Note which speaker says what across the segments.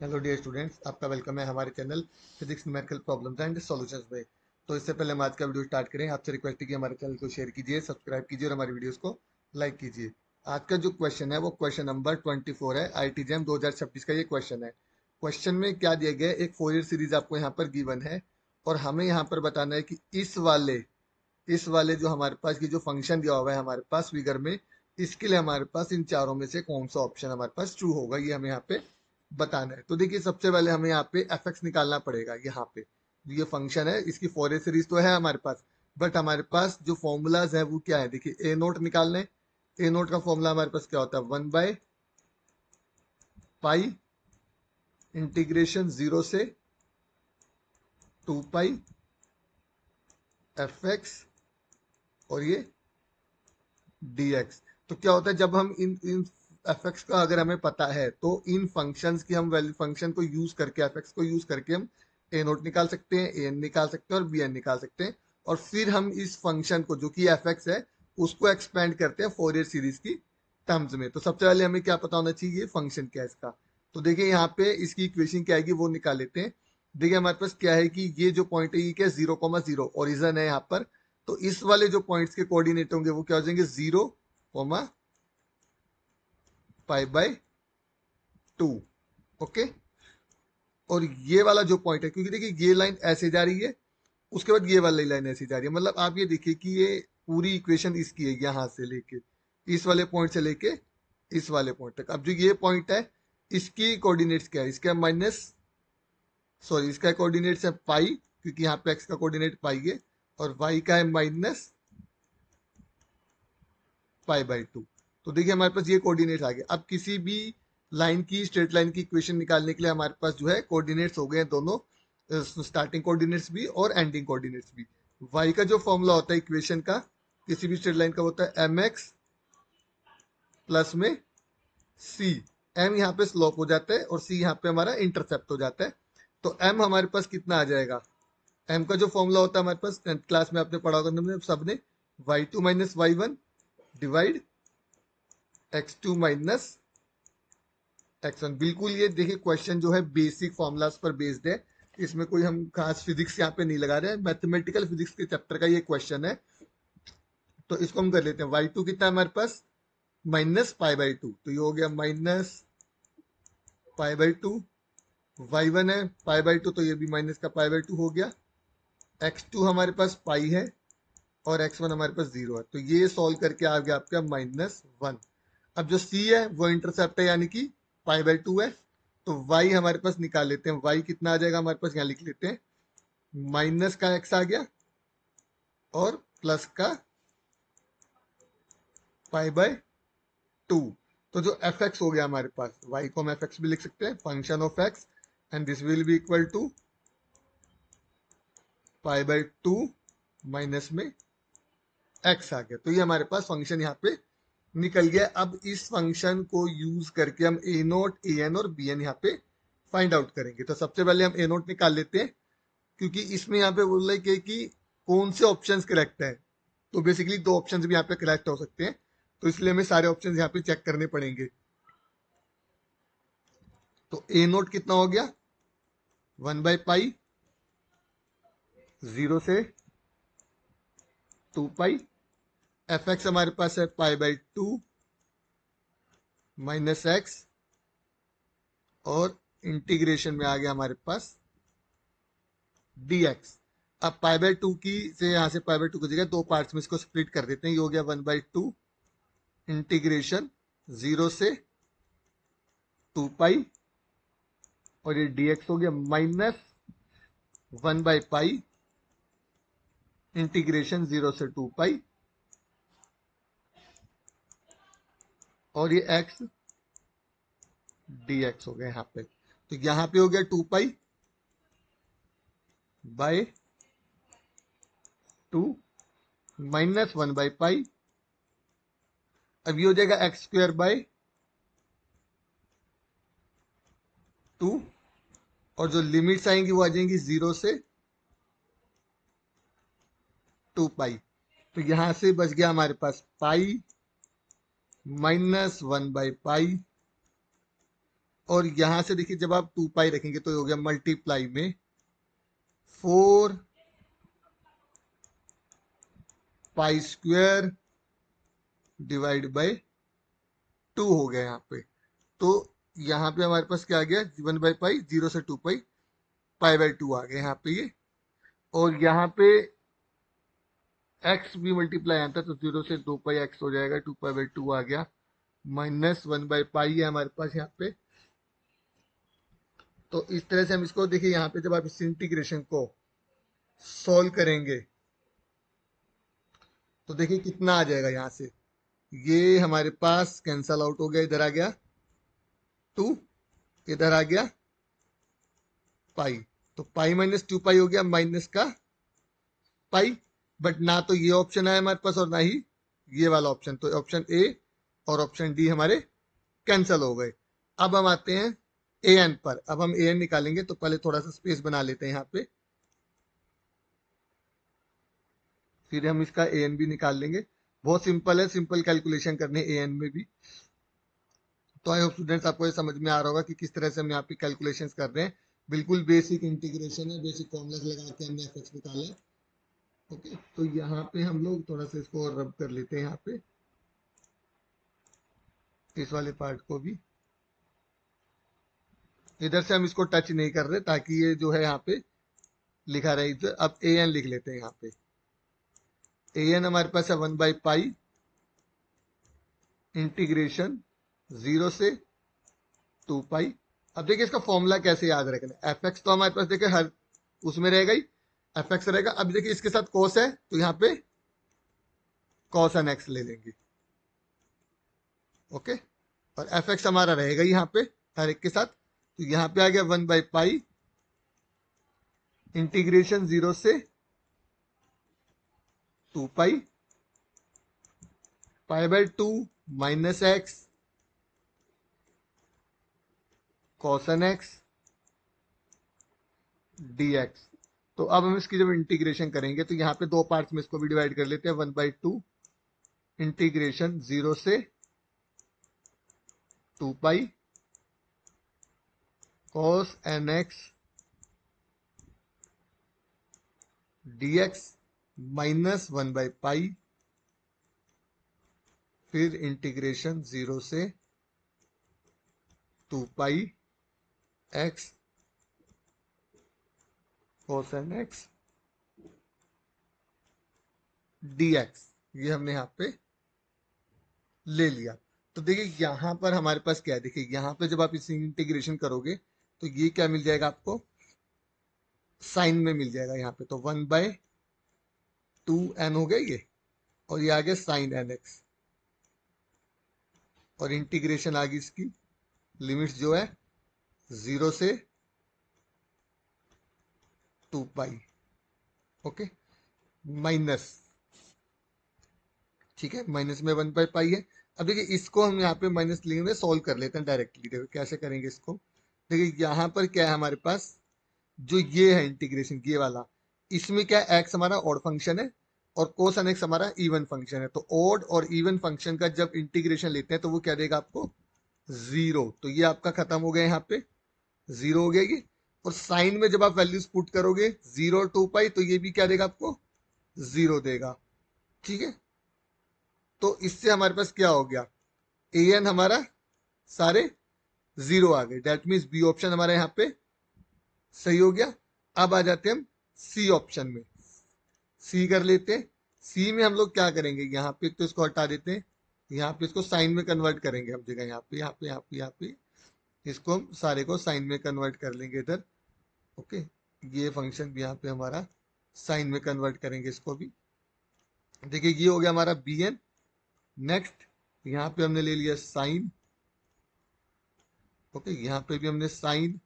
Speaker 1: Hello dear students, आपका welcome है हमारे channel physics numerical problems and solutions में। तो इससे पहले हम आज का वीडियो स्टार्ट करें, आपसे रिक्वेस्ट है कि हमारे चैनल को शेयर कीजिए, सब्सक्राइब कीजिए और हमारी वीडियोस को लाइक कीजिए। आज का जो क्वेश्चन है वो क्वेश्चन नंबर 24 है, आईटी जैम 2026 का ये क्वेश्चन है। क्वेश्चन में क्या दिया गया है, एक फोरियर सीरीज आपको यहाँ पर गिवन है और हमें यहाँ पर बताना है कि इस वाले जो हमारे पास की जो फंक्शन दिया हुआ है हमारे पास फिगर में, इसके लिए हमारे पास इन चारों में से कौन सा ऑप्शन हमारे पास ट्रू होगा, ये हमें यहाँ पे बताना है। तो देखिए, सबसे पहले हमें यहाँ पे एफ एक्स निकालना पड़ेगा। यहाँ पे ये फंक्शन है, इसकी फोरियर सीरीज तो है हमारे पास, बट हमारे पास जो फॉर्मूलाज है वो क्या है। देखिए, ए नोट निकालना है। ए नोट का फॉर्मूला हमारे पास क्या होता है, 1/पाई इंटीग्रेशन 0 से 2 पाई एफ एक्स और ये डी एक्स। तो क्या होता है, जब हम इन इन एफ एक्स का अगर हमें पता है तो इन फंक्शंस की हम वैल्यू फंक्शन को यूज करके, एफ एक्स को यूज करके हम ए नोट निकाल सकते हैं, ए एन निकाल सकते हैं और बी एन निकाल सकते हैं। और फिर हम इस फंक्शन को जो कि एफ एक्स है उसको एक्सपेंड करते हैं फोरियर सीरीज की टर्म्स में। तो सबसे पहले हमें क्या पता होना चाहिए, फंक्शन क्या है इसका। तो देखिए, यहाँ पे इसकी इक्वेशन क्या आएगी वो निकाल लेते हैं। देखिए, हमारे पास क्या है कि ये जो पॉइंट है ये क्या है, 0,0 ओरिजन है यहाँ पर। तो इस वाले जो पॉइंट्स के कोऑर्डिनेट होंगे वो क्या हो जाएंगे, 0,π/2। ओके। और ये वाला जो पॉइंट है, क्योंकि देखिए ये लाइन ऐसे जा रही है, उसके बाद ये वाली लाइन ऐसे जा रही है, मतलब आप ये देखिए कि ये पूरी इक्वेशन इसकी है, यहाँ से लेके इस वाले पॉइंट से लेके इस वाले पॉइंट तक। अब जो ये पॉइंट है इसकी कोऑर्डिनेट्स क्या है, इसका माइनस, सॉरी, इसका कोऑर्डिनेट्स है पाई, क्योंकि यहाँ पे एक्स का कोऑर्डिनेट पाई है, और वाई का है -π/2। तो देखिए हमारे पास ये कोऑर्डिनेट्स आ गए। अब किसी भी लाइन की, स्ट्रेट लाइन की इक्वेशन निकालने के लिए हमारे पास जो है कोऑर्डिनेट्स हो गए हैं दोनों, स्टार्टिंग कोऑर्डिनेट्स भी और एंडिंग कोऑर्डिनेट्स भी। वाई का जो फॉर्मूला होता है इक्वेशन का किसी भी स्ट्रेट लाइन का होता है mx प्लस में c। m यहाँ पे स्लोप हो जाता है और c यहाँ पे हमारा इंटरसेप्ट हो जाता है। तो m हमारे पास कितना आ जाएगा, m का जो फॉर्मूला होता है हमारे पास 10th क्लास में आपने पढ़ा होगा सबने, y2 minus y1 divide x2 minus x1। बिल्कुल, ये देखिए क्वेश्चन जो है बेसिक फॉर्मूलाज पर बेस्ड है, इसमें कोई हम खास फिजिक्स यहाँ पे नहीं लगा रहे हैं, मैथमेटिकल फिजिक्स के चैप्टर का ये क्वेश्चन है। तो इसको हम कर लेते हैं। y2 कितना है हमारे पास, -π/2, तो ये हो गया -π/2। y1 है π/2, तो ये भी माइनस का π/2 हो गया। x2 हमारे पास पाई है और x1 हमारे पास 0 है, तो ये सॉल्व करके आ गया आपका -1। अब जो c है वो इंटरसेप्ट है, यानी कि π/2 है। तो y हमारे पास निकाल लेते हैं। y कितना आ जाएगा हमारे पास, यहाँ लिख लेते हैं, माइनस का x आ गया और प्लस का π/2। तो जो एफ एक्स हो गया हमारे पास, y को हम एफ एक्स भी लिख सकते हैं, function of x, and this will be equal to π/2 minus में x आ गया। तो ये हमारे पास फंक्शन यहाँ पे निकल गया। अब इस फंक्शन को यूज करके हम ए नोट, ए एन और बी एन यहाँ पे फाइंड आउट करेंगे। तो सबसे पहले हम ए नोट निकाल लेते हैं, क्योंकि इसमें यहाँ पे बोल रहे हैं कि कौन से ऑप्शंस करेक्ट है। तो बेसिकली दो ऑप्शंस भी यहाँ पे करेक्ट हो सकते हैं, तो इसलिए हमें सारे ऑप्शंस यहाँ पे चेक करने पड़ेंगे। तो ए नोट कितना हो गया, 1/π 0 से 2 पाई। एफ एक्स हमारे पास है π/2 माइनस एक्स, और इंटीग्रेशन में आ गया हमारे पास dx। अब π/2 की से यहाँ से π/2 की जगह दो पार्ट्स में इसको स्प्लिट कर देते हैं। ये हो गया 1/2 इंटीग्रेशन 0 से 2 पाई, और ये dx हो गया -1/π इंटीग्रेशन 0 से 2 पाई, और ये x dx हो गया यहाँ पे। तो यहाँ पे हो गया 2 पाई/2 -1/π। अब ये हो जाएगा x²/2, और जो लिमिट्स आएंगी वो आ जाएंगी 0 से 2 पाई। तो यहां से बच गया हमारे पास पाई -1/π और यहां से देखिए जब आप 2 पाई रखेंगे तो ये हो गया मल्टीप्लाई में 4 पाई स्क्वायर डिवाइड बाय 2 हो गया यहाँ पे। तो यहाँ पे हमारे पास क्या आ गया, 1/पाई, 0 से 2 पाई, पाई/2 आ गया यहाँ पे ये। और यहाँ पे x भी मल्टीप्लाई आता है तो 0 से 2 पाई x हो जाएगा, 2 पाई/2 आ गया, माइनस 1/पाई है हमारे पास यहाँ पे। तो इस तरह से हम इसको देखिए, यहाँ पे जब आप इस इंटीग्रेशन को सॉल्व करेंगे तो देखिए कितना आ जाएगा। यहाँ से ये हमारे पास कैंसल आउट हो गया, इधर आ गया 2, इधर आ गया पाई, तो पाई-2 पाई हो गया माइनस का पाई। बट ना तो ये ऑप्शन है हमारे पास और ना ही ये वाला ऑप्शन, तो ऑप्शन ए और ऑप्शन डी हमारे कैंसल हो गए। अब हम आते हैं ए एन पर। अब हम ए एन निकालेंगे तो पहले थोड़ा सा स्पेस बना लेते हैं यहाँ पे, फिर हम इसका ए एन भी निकाल लेंगे। बहुत सिंपल है, सिंपल कैलकुलेशन करने ए एन में भी। तो आई होप स्टूडेंट्स आपको ये समझ में आ रहा होगा कि किस तरह से हम यहाँ पे कैलकुलेशन कर रहे हैं। बिल्कुल बेसिक इंटीग्रेशन है, बेसिक फॉर्मूला लगा के हमने एफ एक्स निकाला है। ओके, तो यहाँ पे हम लोग थोड़ा सा इसको और रब कर लेते हैं यहाँ पे, इस वाले पार्ट को भी। इधर से हम इसको टच नहीं कर रहे ताकि ये जो है यहाँ पे लिखा रहे इधर। अब ए एन लिख लेते हैं यहाँ पे। ए एन हमारे पास है 1/पाई इंटीग्रेशन 0 से 2 पाई। अब देखिए इसका फॉर्मूला कैसे याद रखना है। एफ एक्स तो हमारे पास देखिए हर उसमें रहेगा ही, एफ एक्स रहेगा। अब देखिए इसके साथ कॉस है तो यहाँ पे कॉस एन एक्स ले लेंगे। ओके, और एफ एक्स हमारा रहेगा यहाँ पे हर एक के साथ, तो यहाँ पे आ गया 1/पाई इंटीग्रेशन 0 से 2 पाई, पाई/2 minus X cos N X dx। तो अब हम इसकी जब इंटीग्रेशन करेंगे तो यहाँ पे दो पार्ट्स में इसको भी डिवाइड कर लेते हैं। 1/2 इंटीग्रेशन 0 से 2 पाई cos nx dx माइनस 1/पाई, फिर इंटीग्रेशन 0 से 2 पाई x cos nx dx। ये हमने यहाँ पे ले लिया। तो देखिए यहां पर हमारे पास क्या है, देखिए यहां पे जब आप इसे इंटीग्रेशन करोगे तो ये क्या मिल जाएगा आपको, साइन में मिल जाएगा यहाँ पे। तो 1/2n हो गया ये, और ये आ गया साइन एन एक्स, और इंटीग्रेशन आ गई इसकी लिमिट्स जो है 0 से 2 पाई। ओके, माइनस, ठीक है, माइनस में 1/पाई है। अब देखिए इसको हम यहाँ पे माइनस लेंगे, सोल्व कर लेते हैं डायरेक्टली। देखो कैसे करेंगे इसको। देखिए यहाँ पर क्या है हमारे पास, जो ये है इंटीग्रेशन ये वाला, इसमें क्या एक्स हमारा ऑड फंक्शन है और कोस एन एक्स हमारा इवन फंक्शन है। तो ऑड और इवन फंक्शन का जब इंटीग्रेशन लेते हैं तो वो क्या देगा आपको, 0। तो ये आपका खत्म हो गया, यहाँ पे 0 हो गया ये। और साइन में जब आप वैल्यूज पुट करोगे 0 2 पाई, तो ये भी क्या देगा आपको, 0 देगा। ठीक है, तो इससे हमारे पास क्या हो गया, ए एन हमारा सारे 0 आ गए। डेट मीन्स बी ऑप्शन हमारा यहाँ पे सही हो गया। अब आ जाते हैं हम सी ऑप्शन में, सी कर लेते हैं। सी में हम लोग क्या करेंगे, यहाँ पे तो इसको हटा देते हैं, यहाँ पे इसको साइन में कन्वर्ट करेंगे हम जगह, यहाँ पे यहाँ पे यहाँ पे यहाँ पे इसको हम सारे को साइन में कन्वर्ट कर लेंगे इधर। ओके, ये फंक्शन भी यहाँ पे हमारा साइन में कन्वर्ट करेंगे इसको भी। देखिए ये हो गया हमारा बी एन। नेक्स्ट यहाँ पे हमने ले लिया साइन। ओके, यहाँ पे भी हमने साइन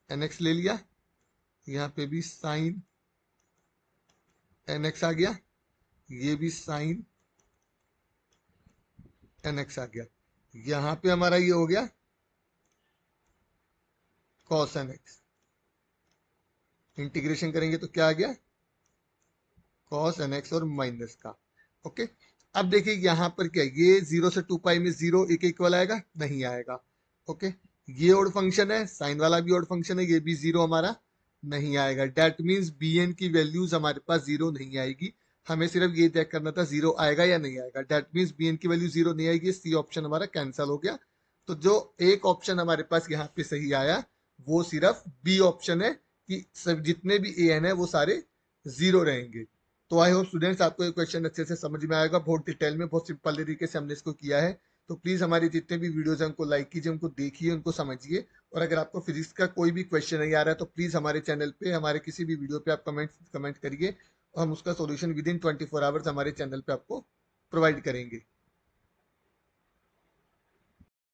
Speaker 1: एन एक्स ले लिया, यहाँ पे भी साइन एन एक्स आ गया, ये भी साइन एन एक्स आ गया। यहाँ पे हमारा ये हो गया कॉस एन एक्स। इंटीग्रेशन करेंगे तो क्या आ गया, कॉस एन एक्स और माइनस का। ओके, अब देखिए यहाँ पर क्या, ये 0 से 2 पाई में 0 एक इक्वल आएगा, नहीं आएगा। ओके, ये ऑड फंक्शन है, साइन वाला भी ऑड फंक्शन है, ये भी जीरो हमारा नहीं आएगा। डेट मीन्स बी एन की वैल्यूज हमारे पास जीरो नहीं आएगी। हमें सिर्फ ये चेक करना था जीरो आएगा या नहीं आएगा। डेट मीन्स बी एन की वैल्यू जीरो नहीं आएगी, सी ऑप्शन हमारा कैंसिल हो गया। तो जो एक ऑप्शन हमारे पास यहाँ पे सही आया वो सिर्फ बी ऑप्शन है कि सब जितने भी ए एन है वो सारे जीरो रहेंगे। तो आई होप स्टूडेंट्स आपको ये क्वेश्चन अच्छे से समझ में आएगा। बहुत डिटेल में, बहुत सिंपल तरीके से हमने इसको किया है। तो प्लीज हमारे जितने भी वीडियोज हैं उनको लाइक कीजिए, उनको देखिए, उनको समझिए। और अगर आपको फिजिक्स का कोई भी क्वेश्चन नहीं आ रहा है तो प्लीज हमारे चैनल पे, हमारे किसी भी वीडियो पे आप कमेंट करिए और हम उसका सॉल्यूशन विद इन 24 आवर्स हमारे चैनल पे आपको प्रोवाइड करेंगे।